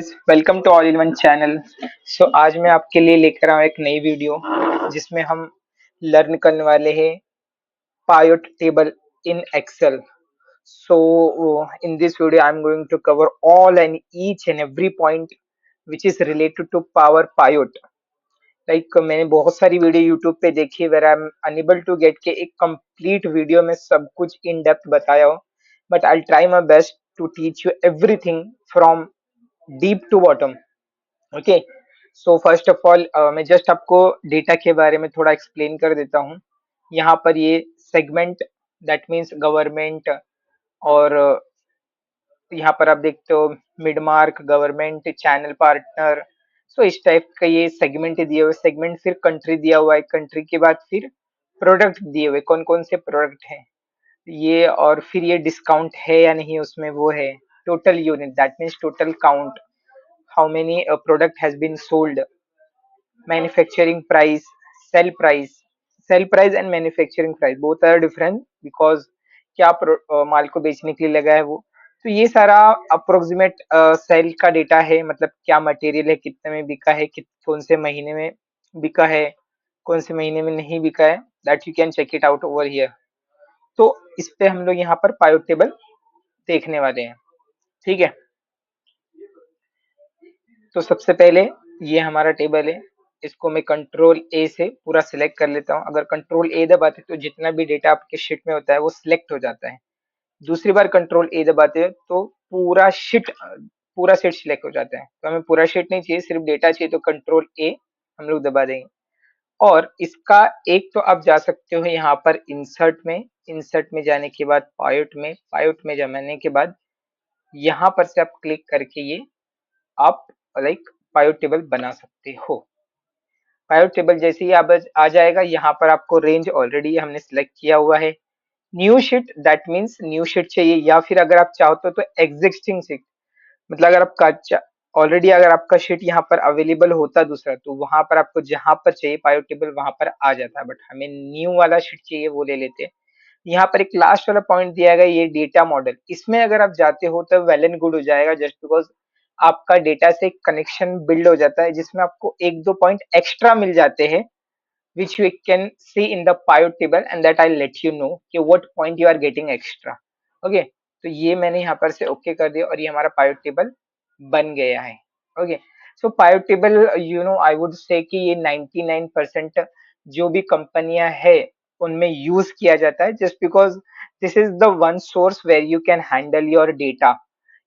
Welcome to all in one channel. आज मैं आपके लिए लेकर आया हूं एक नई वीडियो जिसमें हम लर्न करने वाले हैं pivot table in Excel. So in this video I am going to cover all and each and every point which is related to power pivot. Like मैंने बहुत सारी वीडियो यूट्यूब पे देखी where I am unable to get के एक complete video में सब कुछ इन डेप्थ बताया हो, but I try my best to teach you everything from deep to bottom. Okay, so first of all मैं जस्ट आपको डेटा के बारे में थोड़ा एक्सप्लेन कर देता हूँ। यहाँ पर ये सेगमेंट दैट मीन्स गवर्नमेंट, और यहाँ पर आप देखते हो mid market, government, channel partner. So इस टाइप का ये सेगमेंट दिए हुए, सेगमेंट फिर कंट्री दिया हुआ है, कंट्री के बाद फिर प्रोडक्ट दिए हुए, कौन कौन से प्रोडक्ट हैं ये, और फिर ये डिस्काउंट है या नहीं उसमें वो है, total unit that means total count, how many product has been sold, manufacturing price, sell price. Sell price and manufacturing price both are different because क्या माल को बेचने के लिए लगा है वो। तो ये सारा अप्रोक्सीमेट सेल का डेटा है, मतलब क्या मटेरियल है, कितने में बिका है, कौन से महीने में बिका है, कौन से महीने में नहीं बिका है, that you can check it out over here. तो इस पे हम लोग यहाँ पर पायोट टेबल देखने वाले हैं। ठीक है, तो सबसे पहले ये हमारा टेबल है, इसको मैं कंट्रोल ए से पूरा सिलेक्ट कर लेता हूँ। अगर कंट्रोल ए दबाते तो जितना भी डेटा आपके शीट में होता है वो सिलेक्ट हो जाता है। दूसरी बार कंट्रोल ए दबाते हैं तो पूरा शीट सिलेक्ट हो जाता है। तो हमें पूरा शीट नहीं चाहिए, सिर्फ डेटा चाहिए, तो कंट्रोल ए हम लोग दबा देंगे। और इसका एक तो आप जा सकते हो यहाँ पर इंसर्ट में, इंसर्ट में जाने के बाद पायोट में, पायोट में जाने के बाद यहाँ पर से आप क्लिक करके ये आप लाइक पायोट टेबल बना सकते हो। पायोट टेबल जैसे ही आप आ जाएगा, यहाँ पर आपको रेंज ऑलरेडी हमने सिलेक्ट किया हुआ है। New sheet that means new sheet चाहिए, या फिर अगर आप चाहते हो तो एग्जिस्टिंग शीट, मतलब अगर आपका ऑलरेडी अगर आपका शीट यहाँ पर अवेलेबल होता दूसरा, तो वहां पर आपको जहां पर चाहिए पायोट टेबल वहां पर आ जाता है, बट हमें न्यू वाला शीट चाहिए, वो ले लेते हैं। यहाँ पर एक लास्ट वाला पॉइंट दिया गया, ये डेटा मॉडल, इसमें अगर आप जाते हो तो वेल एंड गुड हो जाएगा, जस्ट बिकॉज आपका डेटा से कनेक्शन बिल्ड हो जाता है, जिसमें आपको एक दो पॉइंट एक्स्ट्रा मिल जाते हैं, which you can see in the pivot table, and that I'll let you know कि what point you are getting extra. Okay, तो ये मैंने यहाँ पर से ओके कर दिया और ये हमारा पायोट टेबल बन गया है। Okay, so पायोट table I would say कि ये 99% जो भी कंपनियां है उनमें यूज किया जाता है, just because this is the one source where you can handle your data.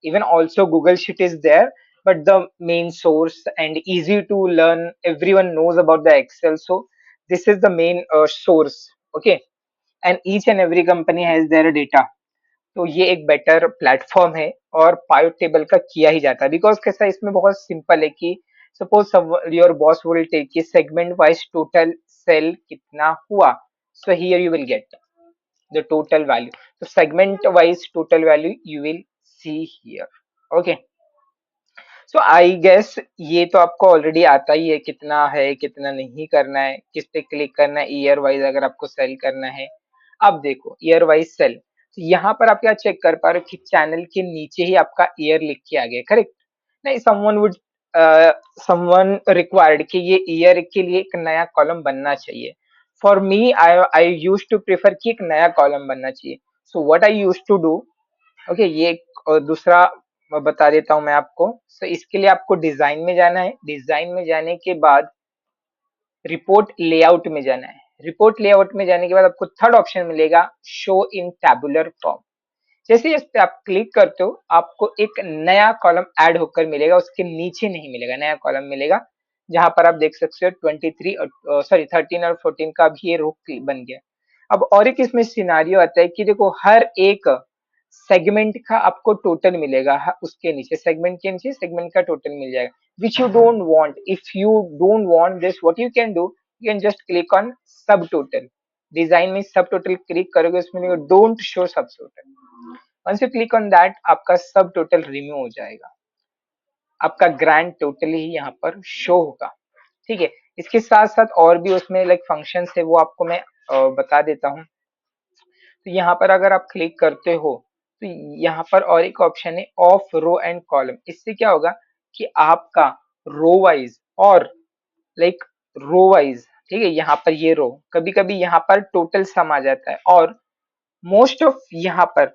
even also Google Sheet is there, but the main source and easy to learn, everyone knows about the Excel, so this is the main source. Okay, and each and every company has their data, तो ये एक better platform है और पायोट table का किया ही जाता है। Because कैसा है, इसमें बहुत सिंपल है कि suppose your boss will take कि सेगमेंट वाइज टोटल सेल कितना हुआ, so here you will get the total value. So segment wise total value you will see here. Okay, so I guess ये तो आपको already आता ही है, कितना है कितना नहीं करना है, किस पे क्लिक करना है, ईयर वाइज अगर आपको सेल करना है। अब देखो ईयर वाइज सेल, तो यहाँ पर आप क्या चेक कर पा रहे हो कि चैनल के नीचे ही आपका ईयर लिख के आ गया, करेक्ट? नहीं, समवन रिक्वायर्ड कि ये ईयर के लिए एक नया कॉलम बनना चाहिए। For me I use to prefer कि एक नया कॉलम बनना चाहिए। So what I use to do, okay, ये एक दूसरा बता देता हूँ मैं आपको। सो इसके लिए आपको डिजाइन में जाना है, डिजाइन में जाने के बाद रिपोर्ट लेआउट में जाना है। रिपोर्ट लेआउट में जाने के बाद आपको थर्ड ऑप्शन मिलेगा शो इन टैबुलर फॉर्म। जैसे इस पे आप क्लिक करते हो आपको एक नया कॉलम ऐड होकर मिलेगा, उसके नीचे नहीं मिलेगा, नया कॉलम मिलेगा, जहां पर आप देख सकते हो 23 सॉरी 13 और 14 का भी ये रो बन गया। अब और एक इसमें सिनारियो आता है कि देखो हर एक सेगमेंट का आपको टोटल मिलेगा, उसके नीचे सेगमेंट के नीचे सेगमेंट का टोटल मिल जाएगा, which you don't want. If you don't want this, what you can do, you can just click on sub total. Design में सब टोटल क्लिक करोगे, उसमें don't show sub total. Once you click on that आपका sub total remove हो जाएगा, आपका grand total ही यहाँ पर show होगा। ठीक है, इसके साथ साथ और भी उसमें लाइक फंक्शंस है, वो आपको मैं बता देता हूँ। तो यहाँ पर अगर आप क्लिक करते हो तो यहाँ पर और एक ऑप्शन है ऑफ रो एंड कॉलम। इससे क्या होगा कि आपका रो वाइज और लाइक रो वाइज, ठीक है, यहाँ पर ये रो, कभी कभी यहाँ पर टोटल सम आ जाता है, और मोस्ट ऑफ यहाँ पर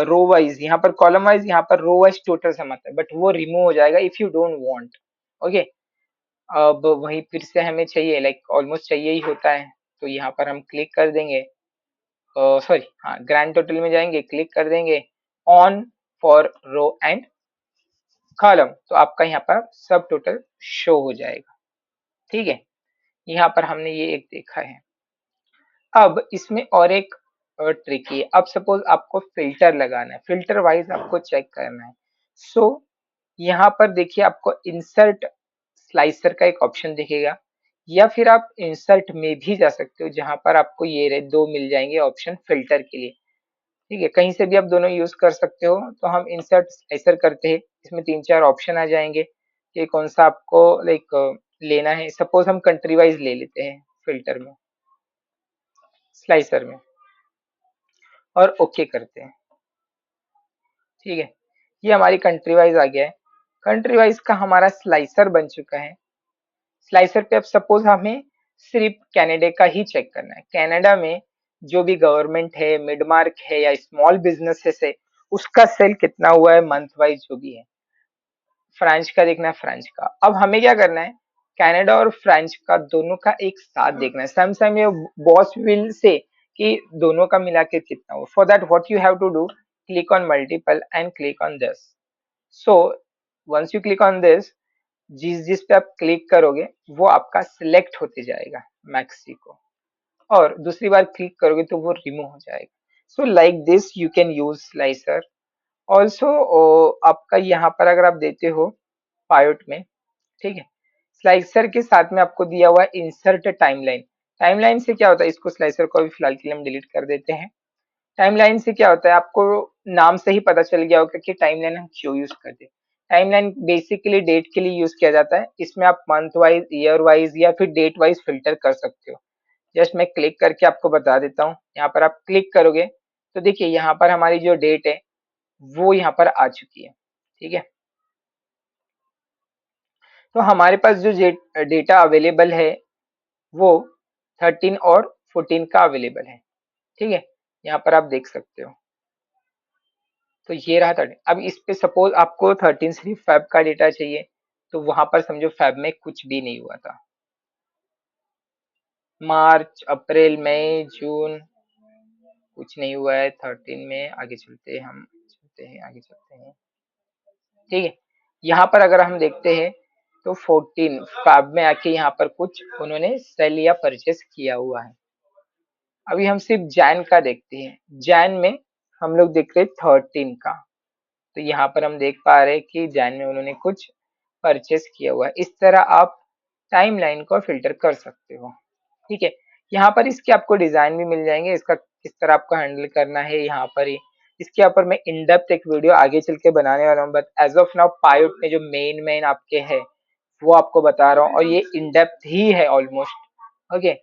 रो वाइज, यहाँ पर कॉलम वाइज, यहाँ पर रो वाइज टोटल सम आता है, बट वो रिमूव हो जाएगा if you don't want. Okay, अब वही फिर से हमें चाहिए, लाइक ऑलमोस्ट चाहिए ही होता है, तो यहाँ पर हम क्लिक कर देंगे, सॉरी हाँ, ग्रैंड टोटल में जाएंगे, क्लिक कर देंगे on for row and column, तो आपका यहाँ पर सब टोटल शो हो जाएगा। ठीक है, यहाँ पर हमने ये एक देखा है। अब इसमें और एक ट्रिक है। अब सपोज आपको फिल्टर लगाना है, फिल्टर वाइज आपको चेक करना है। सो यहाँ पर देखिए आपको इंसर्ट स्लाइसर का एक ऑप्शन दिखेगा, या फिर आप इंसर्ट में भी जा सकते हो, जहां पर आपको ये रहे दो मिल जाएंगे ऑप्शन फिल्टर के लिए। ठीक है, कहीं से भी आप दोनों यूज कर सकते हो। तो हम इंसर्ट स्लाइसर करते हैं, इसमें तीन चार ऑप्शन आ जाएंगे कि कौन सा आपको लाइक लेना है। सपोज हम कंट्री वाइज ले लेते हैं फिल्टर में, स्लाइसर में, और ओके करते हैं। ठीक है, ये हमारी कंट्री वाइज आ गया है। कंट्री वाइज का हमारा स्लाइसर बन चुका है। स्लाइसर पे अब सपोज हमें सिर्फ कनाडा का ही चेक करना है। कनाडा में जो भी गवर्नमेंट है, मिड मार्क है या स्मॉल बिजनेसेस है, उसका सेल कितना हुआ है मंथ वाइज जो भी है। फ्रांस का देखना है, फ्रांस का। अब हमें क्या करना है, कनाडा और फ्रांस का दोनों का एक साथ देखना है। सम ये बॉस विल से कि दोनों का मिला के कितना हो। For that what you have to do, click on multiple and click on this. So once you click on this, जिस जिस पे आप क्लिक करोगे वो आपका सिलेक्ट होते जाएगा मैक्सिको, और दूसरी बार क्लिक करोगे तो वो रिमूव हो जाएगा। So like this you can use slicer also. आपका यहाँ पर अगर आप देते हो पायोट में, ठीक है, स्लाइसर के साथ में आपको दिया हुआ है इंसर्ट टाइमलाइन। टाइमलाइन से क्या होता है, इसको स्लाइसर को भी फिलहाल के लिए हम डिलीट कर देते हैं। टाइमलाइन से क्या होता है, आपको नाम से ही पता चल गया होगा कि टाइमलाइन हम क्यों यूज करते हैं। टाइमलाइन बेसिकली डेट के लिए यूज किया जाता है। इसमें आप मंथ वाइज, ईयर वाइज या फिर डेट वाइज फिल्टर कर सकते हो। जस्ट मैं क्लिक करके आपको बता देता हूँ। यहाँ पर आप क्लिक करोगे तो देखिए यहाँ पर हमारी जो डेट है वो यहाँ पर आ चुकी है। ठीक है, तो हमारे पास जो डेटा अवेलेबल है वो 13 और 14 का अवेलेबल है। ठीक है, यहाँ पर आप देख सकते हो। तो ये रहा 13। अब इस पे सपोज आपको 13 सिर्फ फेब का डेटा चाहिए, तो वहां पर समझो फेब में कुछ भी नहीं हुआ था। मार्च, अप्रैल, मई, जून कुछ नहीं हुआ है 13 में। आगे चलते हैं, हम चलते हैं, आगे चलते हैं। ठीक है, यहाँ पर अगर हम देखते हैं तो 14 फेब में आके यहाँ पर कुछ उन्होंने सेल या परचेस किया हुआ है। अभी हम सिर्फ जैन का देखते हैं। जैन में हम लोग देख रहे हैं 13 का, तो यहाँ पर हम देख पा रहे हैं कि जैन में उन्होंने कुछ परचेस किया हुआ है। इस तरह आप टाइमलाइन को फिल्टर कर सकते हो। ठीक है, यहाँ पर इसके आपको डिजाइन भी मिल जाएंगे, इसका किस तरह आपको हैंडल करना है यहाँ पर ही। इसके ऊपर मैं इन डेप्थ एक वीडियो आगे चल के बनाने वाला हूँ, बट एज ऑफ नाउ पायोट में जो मेन आपके है वो आपको बता रहा हूँ, और ये इन डेप्थ ही है ऑलमोस्ट। ओके,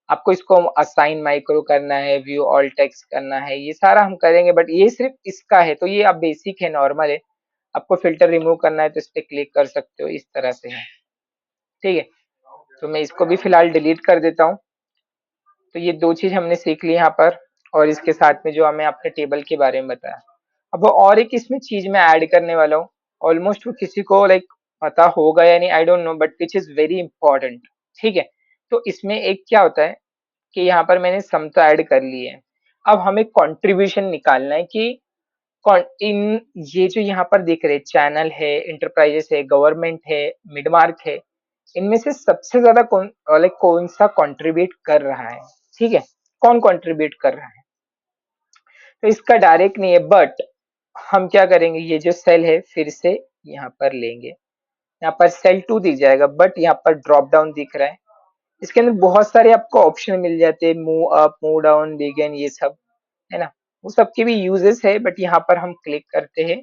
आपको इसको असाइन माइक्रो करना है, व्यू ऑल टेक्स्ट करना है, ये सारा हम करेंगे, बट ये सिर्फ इसका है, तो ये आप बेसिक है, नॉर्मल है। आपको फिल्टर रिमूव करना है तो इस पे क्लिक कर सकते हो, इस तरह से है। ठीक है, तो मैं इसको भी फिलहाल डिलीट कर देता हूँ। तो ये दो चीज हमने सीख ली यहाँ पर, और इसके साथ में जो हमें आपने टेबल के बारे में बताया। अब और एक इसमें चीज मैं ऐड करने वाला हूँ, ऑलमोस्ट वो किसी को लाइक पता होगा या नहीं, आई don't no, but which is very important. ठीक है, तो इसमें एक क्या होता है कि यहाँ पर मैंने सम तो ऐड कर ली है। अब हमें कंट्रीब्यूशन निकालना है कि इन ये जो यहाँ पर दिख रहे चैनल है, इंटरप्राइजेस है, गवर्नमेंट है, मिड मार्क है, इनमें से सबसे ज्यादा कौन लाइक कौन सा कंट्रीब्यूट कर रहा है। ठीक है, कौन कंट्रीब्यूट कर रहा है, तो इसका डायरेक्ट नहीं है, बट हम क्या करेंगे, ये जो सेल है फिर से यहाँ पर लेंगे। यहाँ पर सेल 2 दिख जाएगा, बट यहाँ पर ड्रॉप डाउन दिख रहा है। इसके अंदर बहुत सारे आपको ऑप्शन मिल जाते हैं, move up, move down, begin, ये सब है ना। वो सबके भी यूजेस है, बट यहाँ पर हम क्लिक करते हैं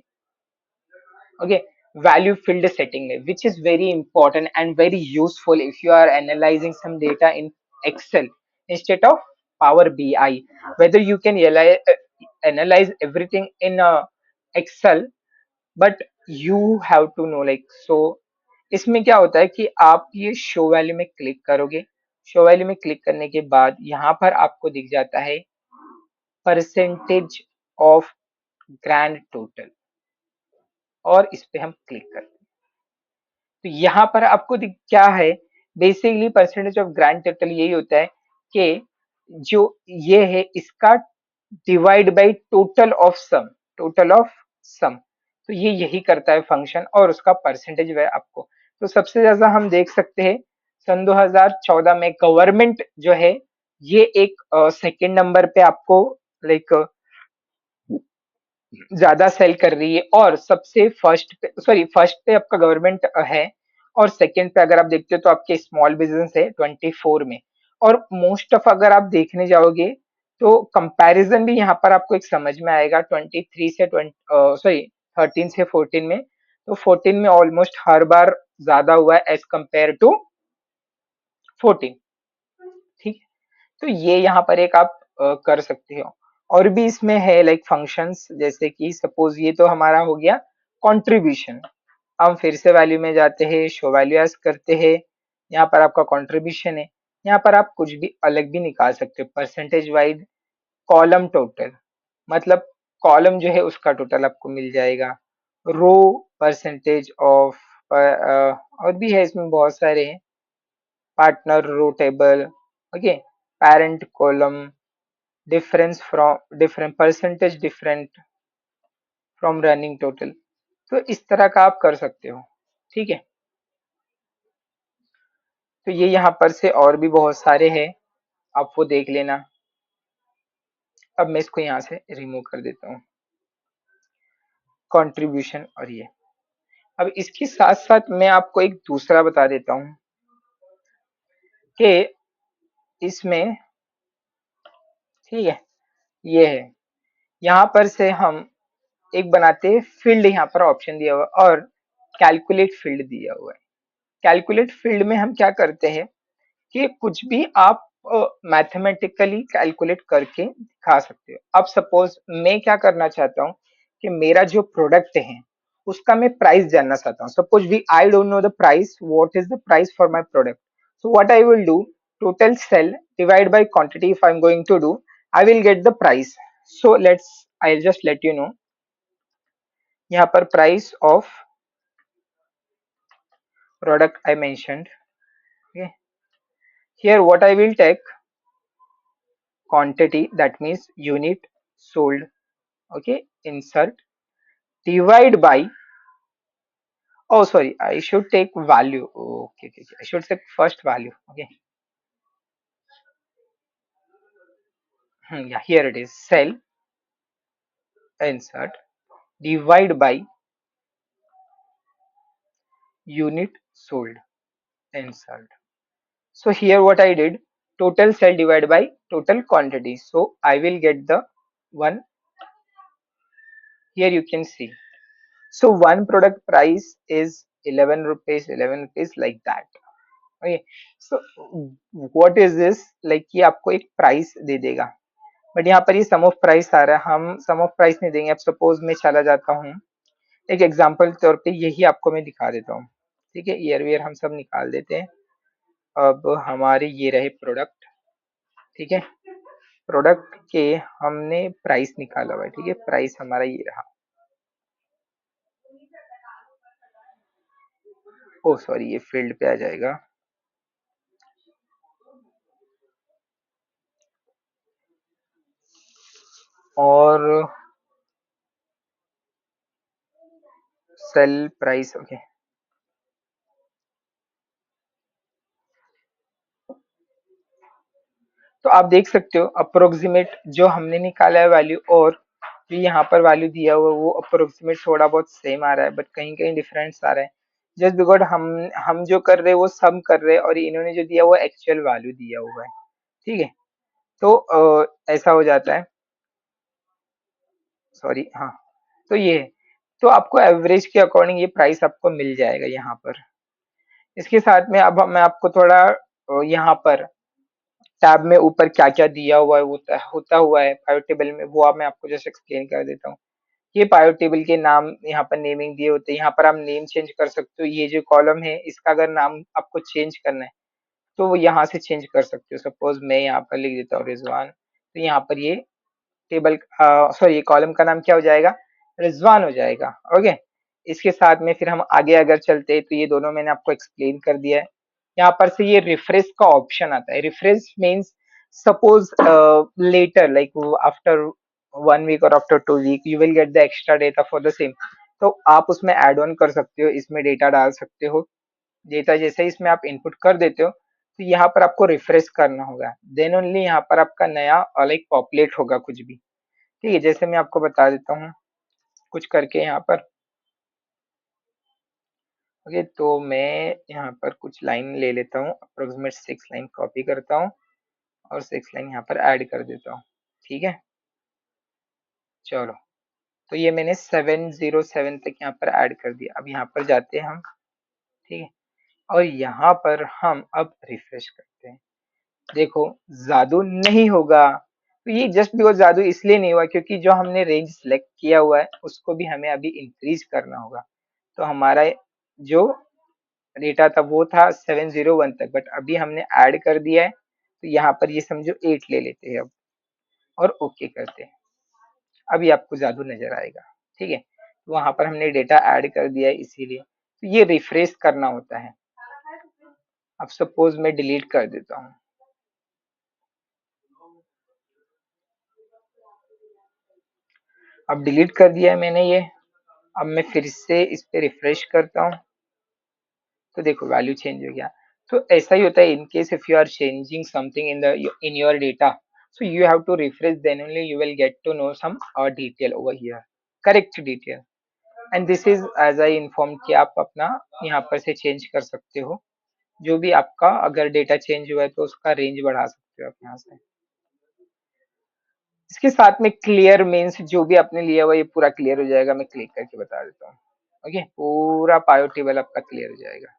ओके वैल्यू फील्ड सेटिंग में, which is very important and very useful if you are analyzing some data in Excel instead of Power BI. Whether you can analyze everything in Excel, but you have to know like, so इसमें क्या होता है कि आप ये show value में click करोगे, show value में क्लिक करने के बाद यहाँ पर आपको दिख जाता है परसेंटेज ऑफ ग्रैंड टोटल, और इस पे हम क्लिक करते हैं। तो यहाँ पर आपको क्या है, basically percentage of grand total यही होता है कि जो ये है इसका divide by total of sum, total of sum, तो ये यही करता है फंक्शन, और उसका परसेंटेज वह आपको, तो सबसे ज्यादा हम देख सकते हैं सन 2014 में गवर्नमेंट जो है ये एक सेकंड नंबर पे आपको लाइक ज्यादा सेल कर रही है, और सबसे फर्स्ट पे, सॉरी फर्स्ट पे आपका गवर्नमेंट है, और सेकंड पे अगर आप देखते हो तो आपके स्मॉल बिजनेस है 24 में। और मोस्ट ऑफ अगर आप देखने जाओगे तो कंपैरिजन भी यहाँ पर आपको एक समझ में आएगा, 23 से 20 सॉरी 13 से 14 में, तो 14 में ऑलमोस्ट हर बार ज्यादा हुआ है एज कंपेयर टू 14। ठीक है, तो ये यहाँ पर एक आप कर सकते हो। और भी इसमें है लाइक फंक्शंस, जैसे कि सपोज ये तो हमारा हो गया कंट्रीब्यूशन। हम फिर से वैल्यू में जाते हैं, शो वैल्यू एज करते हैं, यहाँ पर आपका कंट्रीब्यूशन है, यहाँ पर आप कुछ भी अलग भी निकाल सकते हो, परसेंटेज वाइज कॉलम टोटल, मतलब कॉलम जो है उसका टोटल आपको मिल जाएगा, रो परसेंटेज ऑफ, और भी है इसमें बहुत सारे हैं, parent row table, okay, parent column, difference from different percentage different from running total, तो इस तरह का आप कर सकते हो। ठीक है, तो ये यहाँ पर से और भी बहुत सारे हैं, आप वो देख लेना। अब मैं इसको यहाँ से रिमूव कर देता हूँ, कंट्रीब्यूशन, और ये अब इसके साथ साथ मैं आपको एक दूसरा बता देता हूँ कि इसमें, ठीक है, ये है, यहाँ पर से हम एक बनाते हैं फील्ड, यहाँ पर ऑप्शन दिया हुआ है, और कैलकुलेट फील्ड दिया हुआ है। कैलकुलेट फील्ड में हम क्या करते हैं कि कुछ भी आप मैथमेटिकली कैलकुलेट करके दिखा सकते हो। अब सपोज मैं क्या करना चाहता हूँ कि मेरा जो प्रोडक्ट है उसका मैं प्राइस जानना चाहता हूँ। Suppose we I don't know the price, what is the price for my product, so what I will do, total sale divide by quantity, if I am going to do I will get the price. So let's, I will just let you know, यहाँ पर price of product I mentioned, okay, here what I will take, quantity, that means unit sold, okay, insert, divide by, oh sorry, I should take value, okay, okay, okay. I should take first value, okay, yeah, here it is, sell, insert, divide by unit sold, insert. So here what I did, total sell divided by total quantity, so I will get the one, here you can see. So one product price is 11 rupees, 11 rupees, like that. Okay. So what is this? Like ये आपको एक price दे देगा, but यहाँ पर ये सम of price आ रहा है, हम सम ऑफ प्राइस नहीं देंगे। अब सपोज मैं चला जाता हूँ, एक एग्जांपल तौर पे यही आपको मैं दिखा देता हूँ। ठीक है, ईयर वियर हम सब निकाल देते हैं। अब हमारे ये रहे प्रोडक्ट, ठीक है, प्रोडक्ट के हमने प्राइस निकाला हुआ है, ठीक है, प्राइस हमारा ये रहा। ओ सॉरी, ये फील्ड पे आ जाएगा, और सेल प्राइस, ओके, तो आप देख सकते हो अप्रोक्सीमेट जो हमने निकाला है वैल्यू, और जो यहाँ पर वैल्यू दिया हुआ है वो अप्रोक्सीमेट थोड़ा बहुत सेम आ रहा है, बट कहीं कहीं डिफरेंस आ रहा है, जस्ट बिकॉज हम जो कर रहे हैं वो सम कर रहे हैं, और इन्होंने जो दिया वो एक्चुअल वैल्यू दिया हुआ है। ठीक है, तो ऐसा हो जाता है, सॉरी, हाँ, तो ये है। तो आपको एवरेज के अकॉर्डिंग ये प्राइस आपको मिल जाएगा यहाँ पर। इसके साथ में अब मैं आपको थोड़ा यहाँ पर टैब में ऊपर क्या क्या दिया हुआ है, होता हुआ है पाइवट टेबल में, वो अब मैं आपको जस्ट एक्सप्लेन कर देता हूँ। ये पायो टेबल के नाम यहाँ पर नेमिंग दिए होते हैं, यहाँ पर आप नेम चेंज कर सकते हो। ये जो कॉलम है इसका अगर नाम आपको चेंज करना है तो वो यहाँ से चेंज कर सकते हो। सपोज मैं यहाँ पर लिख देता हूँ रिजवान, तो यहाँ पर ये टेबल सॉरी ये कॉलम का नाम क्या हो जाएगा, रिजवान हो जाएगा। ओके, इसके साथ में फिर हम आगे अगर चलते हैं तो ये दोनों मैंने आपको एक्सप्लेन कर दिया है। यहाँ पर से ये रिफ्रेश का ऑप्शन आता है। Refresh means suppose later like after 1 week or after 2 week you will get the extra data for the same. तो आप उसमें ऐड ऑन कर सकते हो, इसमें डेटा डाल सकते हो। डेटा जैसे ही इसमें आप इनपुट कर देते हो तो यहाँ पर आपको रिफ्रेश करना होगा, देन ओनली यहाँ पर आपका नया लाइक पॉपुलेट होगा कुछ भी। ठीक है, जैसे मैं आपको बता देता हूँ कुछ करके यहाँ पर। ओके, तो मैं यहाँ पर कुछ लाइन ले लेता हूँ, अप्रोक्सीमेट 6 लाइन कॉपी करता हूँ और 6 लाइन यहाँ पर ऐड कर देता हूँ। ठीक है, चलो, तो ये मैंने 707 तक यहाँ पर ऐड कर दिया। अब यहाँ पर जाते हैं हम। ठीक है, और यहाँ पर हम अब रिफ्रेश करते हैं। देखो, जादू नहीं होगा। तो ये जस्ट बिकॉज जादू इसलिए नहीं हुआ क्योंकि जो हमने रेंज सेलेक्ट किया हुआ है उसको भी हमें अभी इंक्रीज करना होगा। तो हमारा जो डेटा था वो था 701 तक, बट अभी हमने ऐड कर दिया है तो यहाँ पर ये समझो 8 ले लेते हैं अब, और ओके करते हैं। अभी आपको जादू नजर आएगा। ठीक है, तो वहां पर हमने डेटा ऐड कर दिया है इसीलिए। तो ये रिफ्रेश करना होता है। अब सपोज मैं डिलीट कर देता हूँ। अब डिलीट कर दिया है मैंने ये। अब मैं फिर से इस पे रिफ्रेश करता हूँ तो देखो वैल्यू चेंज हो गया। तो ऐसा ही होता है in case if you are changing something in your data, so you have to refresh, then only you will get to know some detail over here, correct detail. And this is as I informed कि आप अपना यहाँ पर से change कर सकते हो। जो भी आपका अगर डेटा चेंज हुआ है तो उसका रेंज बढ़ा सकते हो आप यहाँ से। इसके साथ में क्लियर मीन्स जो भी आपने लिया हुआ ये पूरा क्लियर हो जाएगा। मैं क्लिक करके बता देता हूँ। ओके, पूरा पायो टेबल आपका क्लियर हो जाएगा।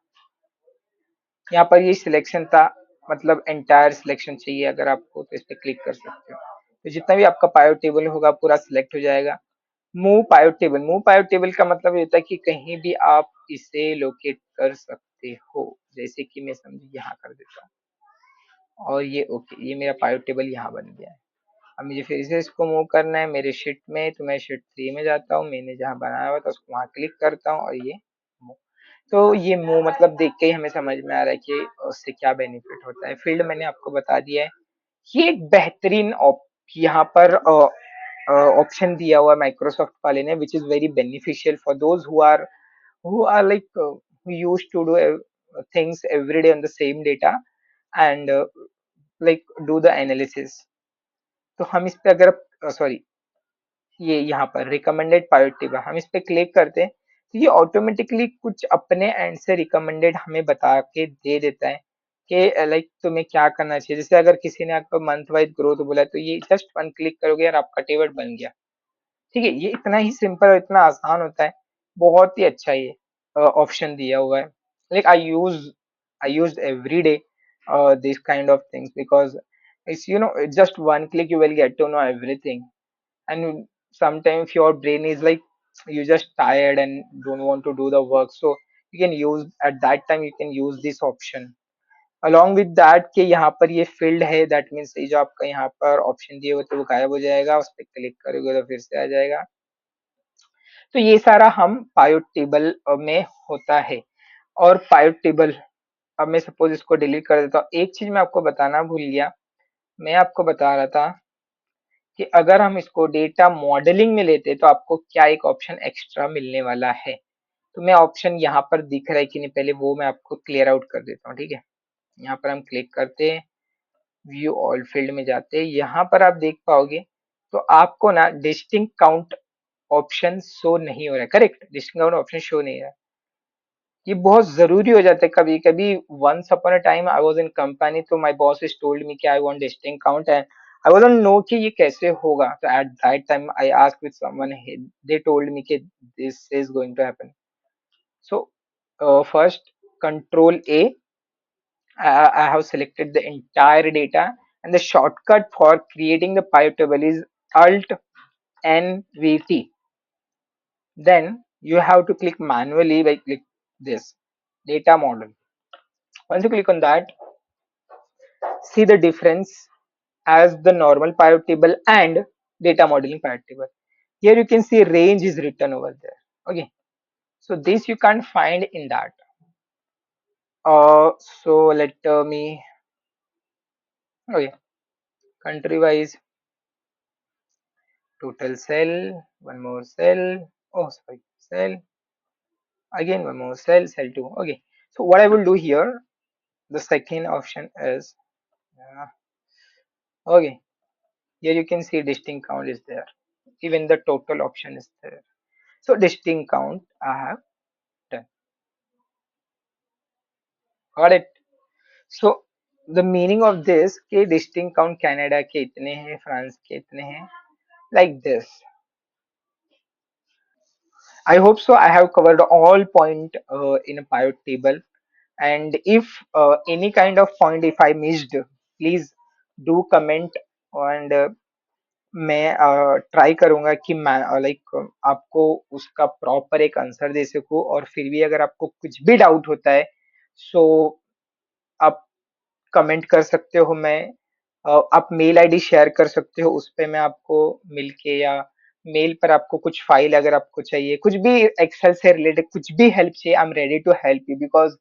यहाँ पर ये सिलेक्शन था, मतलब एंटायर सिलेक्शन चाहिए अगर आपको तो इस पे क्लिक कर सकते हो। तो जितना भी आपका पायो टेबल होगा पूरा सिलेक्ट हो जाएगा। मूव पायो टेबल, मूव पायो टेबल का मतलब ये होता है कि कहीं भी आप इसे लोकेट कर सकते हो। जैसे कि मैं समझिए यहाँ कर देता हूँ और ये ओके, ये मेरा पायो टेबल यहाँ बन गया है। अब मुझे फिर से इसको मूव करना है मेरे शीट में, तो मैं शीट 3 में जाता हूँ, मैंने जहाँ बनाया हुआ था उसको वहाँ क्लिक करता हूँ और ये मूव। तो ये मूव मतलब देख के ही हमें समझ में आ रहा है कि उससे क्या बेनिफिट होता है। फील्ड मैंने आपको बता दिया है। ये एक बेहतरीन यहाँ पर ऑप्शन दिया हुआ माइक्रोसॉफ्ट वाले ने, which is very beneficial for those who are like who used to do things every day on the same data and like do the analysis। तो हम इस पे अगर सॉरी ये यहाँ पर रिकमेंडेड पायोट टेबल हम इस पे क्लिक करते हैं तो ये ऑटोमेटिकली कुछ अपने एंड से रिकमेंडेड हमें बता के दे देता है कि लाइक तुम्हें क्या करना चाहिए। जैसे अगर किसी ने आपको मंथ वाइज ग्रोथ बोला तो ये जस्ट 1 क्लिक करोगे और आपका टेबल बन गया। ठीक है, ये इतना ही सिंपल और इतना आसान होता है। बहुत ही अच्छा ये ऑप्शन दिया हुआ है। Like I use every day this kind of things because it's just 1 click you will get to know everything। And sometimes your brain is like you just tired and don't want to do the work, so you can use at that time you can use this option along with that कि यहाँ पर ये field है, that means ये जो आपका यहाँ पर ऑप्शन दिए होते वो गायब हो जाएगा। उस पर क्लिक करोगे तो फिर से आ जाएगा। तो ये सारा हम पायोट टेबल में होता है। और पायोट टेबल अब मैं सपोज इसको डिलीट कर देता हूँ। एक चीज मैं आपको बताना भूल गया, मैं आपको बता रहा था कि अगर हम इसको डेटा मॉडलिंग में लेते तो आपको क्या एक ऑप्शन एक्स्ट्रा मिलने वाला है। तो मैं ऑप्शन यहाँ पर दिख रहा है कि नहीं, पहले वो मैं आपको क्लियर आउट कर देता हूँ। ठीक है, यहाँ पर हम क्लिक करते हैं, व्यू ऑल फील्ड में जाते हैं, यहाँ पर आप देख पाओगे तो आपको ना डिस्टिंक्ट काउंट ऑप्शन शो नहीं हो रहा है। Correct, distinct count option show नहीं हो रहा है। ये बहुत जरूरी हो जाता है कभी कभी। Once upon a time I was in company, तो my boss is told me कि I want distinct count and I wasn't know कि ये कैसे होगा। तो at that time I asked with someone, they told me कि this is going to happen. So first control A, I have selected the entire data, and the shortcut for creating the pivot table is Alt NVT. Then you have to click manually by click this data model. Once you click on that, see the difference as the normal pivot table and data modeling pivot table. Here you can see range is written over there. Okay, so this you can't find in that. So let me, okay, country wise, total cell, one more cell. Oh, sorry, cell again, one more cell 2. Okay, so what I will do here, the second option is, okay, here you can see distinct count is there. Even the total option is there. So distinct count I have done. Got it. So the meaning of this कि distinct count Canada के इतने हैं, France के इतने हैं, like this. I hope so. I have covered all point in a pivot table. And if any kind of point if I missed, please do comment. And मैं try करूंगा कि मैं लाइक आपको उसका प्रॉपर एक आंसर दे सकूं, और फिर भी अगर आपको कुछ भी डाउट होता है सो आप कमेंट कर सकते हो। आप मेल आईडी शेयर कर सकते हो, उस पे मैं आपको मिलके या मेल पर आपको कुछ फाइल अगर आपको चाहिए, कुछ भी एक्सेल से रिलेटेड कुछ भी हेल्प चाहिए, I am ready to help you because